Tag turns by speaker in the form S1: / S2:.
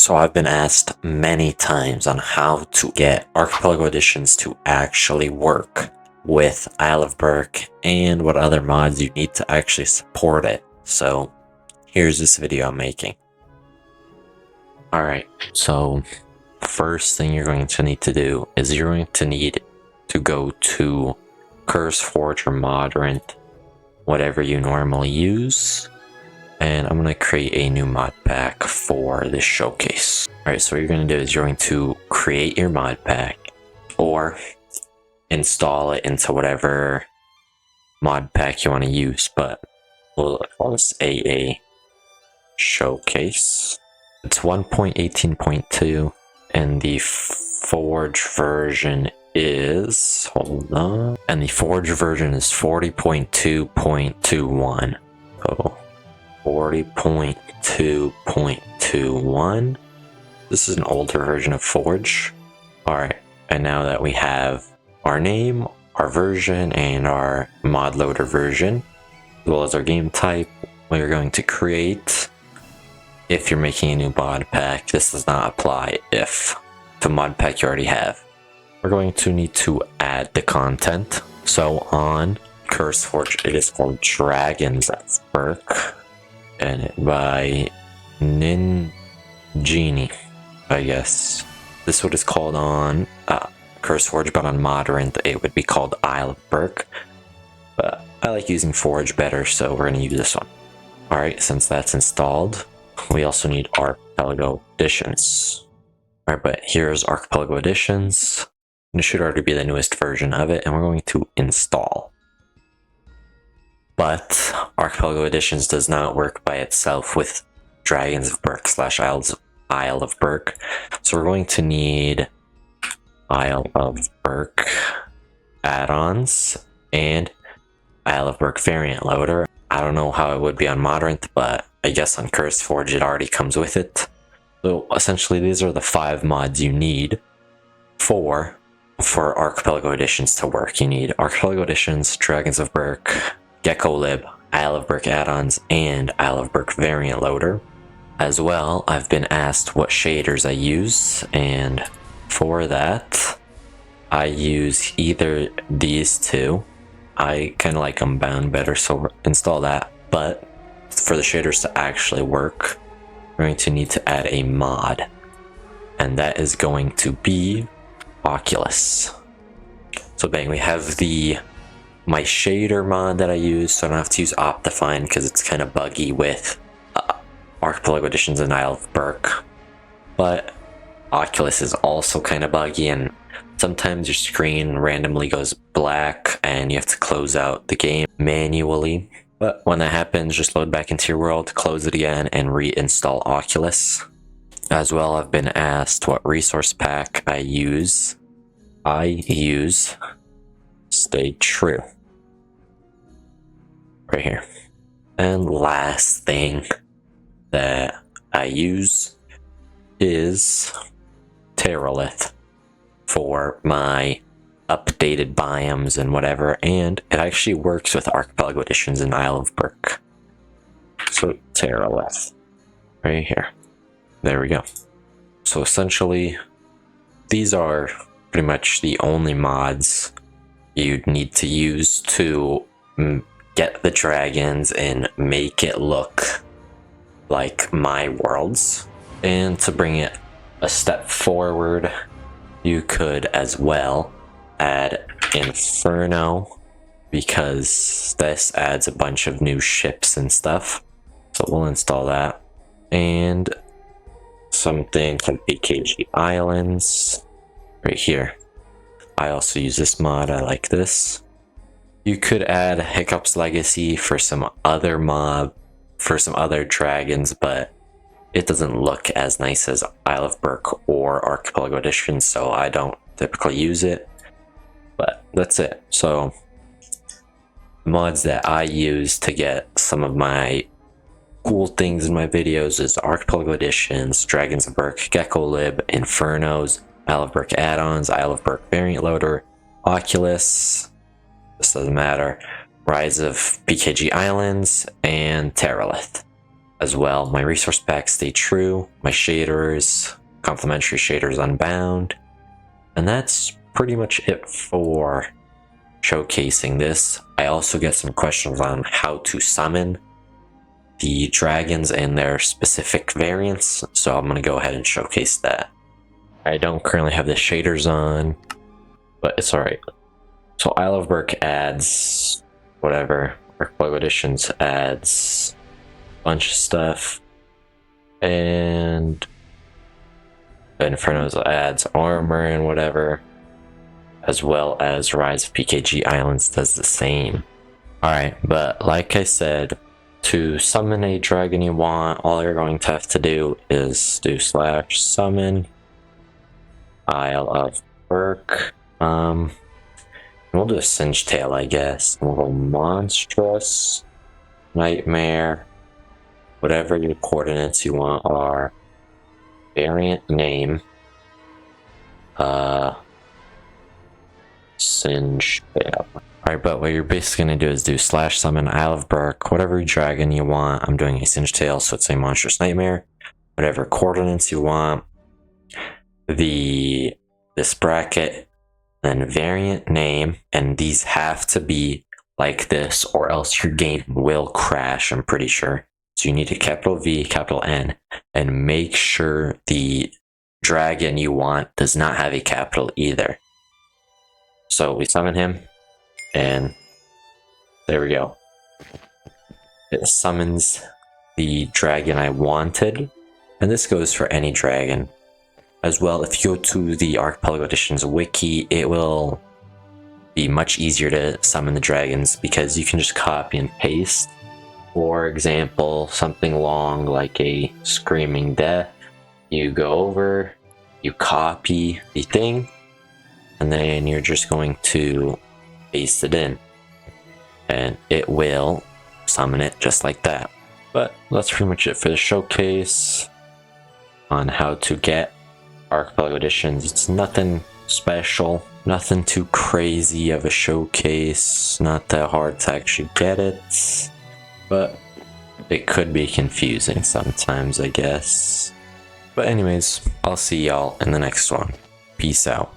S1: So I've been asked many times on how to get Archipelago editions to actually work with Isle of Berk and what other mods you need to actually support it. So here's this video I'm making. Alright, so first thing you're going to need to do is you're going to need to go to CurseForge or Modrinth, whatever you normally use. And I'm going to create a new mod pack for this showcase. Alright, so what you're going to do is you're going to create your mod pack or install it into whatever mod pack you want to use, but we'll call this a showcase. It's 1.18.2 and the Forge version is, hold on, and the Forge version is 40.2.21. So 40.2.21. This is an older version of Forge. Alright, and now that we have our name, our version, and our mod loader version, as well as our game type, we're going to create. If you're making a new mod pack, this does not apply if the mod pack you already have. We're going to need to add the content. So on CurseForge, it is called Dragons of Berk. And by Ninjini, I guess. This is what it's called on CurseForge, but on Modrinth it would be called Isle of Berk. But I like using Forge better, so we're going to use this one. Alright, since that's installed, we also need Archipelago Editions. Alright, but here's Archipelago Editions. This should already be the newest version of it, and we're going to install. But Archipelago Editions does not work by itself with Dragons of Berk / Isle of Berk. So we're going to need Isle of Berk add-ons and Isle of Berk variant loader. I don't know how it would be on Modrinth, but I guess on CurseForge it already comes with it. So essentially these are the 5 mods you need for Archipelago Editions to work. You need Archipelago Editions, Dragons of Berk, GeckoLib, Isle of Berk add-ons, and Isle of Berk variant loader. As well, I've been asked what shaders I use, and for that, I use either these two. I kind of like them bound better, so install that. But for the shaders to actually work, we're going to need to add a mod, and that is going to be Oculus. So bang, we have my shader mod that I use, so I don't have to use Optifine because it's kind of buggy with Archipelago Editions and Isle of Berk. But Oculus is also kind of buggy, and sometimes your screen randomly goes black and you have to close out the game manually. But when that happens, just load back into your world, close it again, and reinstall Oculus. As well, I've been asked what resource pack I use. I use Stay True. Right here. And last thing that I use is Terralith for my updated biomes and whatever, and it actually works with Archipelago Editions and Isle of Berk. So Terralith right here. There we go. So essentially these are pretty much the only mods you'd need to use to get the dragons and make it look like my worlds. And to bring it a step forward, you could as well add Inferno, because this adds a bunch of new ships and stuff. So we'll install that. And something called PKG Islands right here. I also use this mod. I like this. You could add Hiccup's Legacy for some other dragons, but it doesn't look as nice as Isle of Berk or Archipelago Edition, so I don't typically use it. But that's it. So mods that I use to get some of my cool things in my videos is Archipelago Editions, Dragons of Berk, GeckoLib, Infernos, Isle of Berk add-ons, Isle of Berk variant loader, Oculus, this doesn't matter, Rise of PKG Islands, and Terralith. as well. My resource packs stay true, my shaders, complementary shaders unbound, and that's pretty much it for showcasing this. I also get some questions on how to summon the dragons and their specific variants, so I'm gonna go ahead and showcase that. I don't currently have the shaders on, but it's alright. So Isle of Berk adds whatever, Archipelago Editions adds a bunch of stuff, and Inferno's adds armor and whatever, as well as Rise of PKG Islands does the same. Alright, but like I said, to summon a dragon you want, all you're going to have to do is do /summon Isle of Berk. We'll do a Singe Tail, I guess. We'll go monstrous, nightmare, whatever your coordinates you want are. Variant name, Singe Tail. Alright, but what you're basically going to do is do /summon Isle of Berk, whatever dragon you want. I'm doing a Singe Tail, so it's a monstrous nightmare. Whatever coordinates you want. This bracket, then variant name, and these have to be like this or else your game will crash, I'm pretty sure. So you need a capital V, capital N, and make sure the dragon you want does not have a capital either. So we summon him, and there we go. It summons the dragon I wanted, and this goes for any dragon. As well, if you go to the Archipelago Editions wiki, it will be much easier to summon the dragons because you can just copy and paste. For example, something long like a Screaming Death. You go over, you copy the thing, and then you're just going to paste it in. And it will summon it just like that. But that's pretty much it for the showcase on how to get Archipelago Editions. It's nothing special, nothing too crazy of a showcase, not that hard to actually get it, but it could be confusing sometimes, I guess. But anyways, I'll see y'all in the next one. Peace out.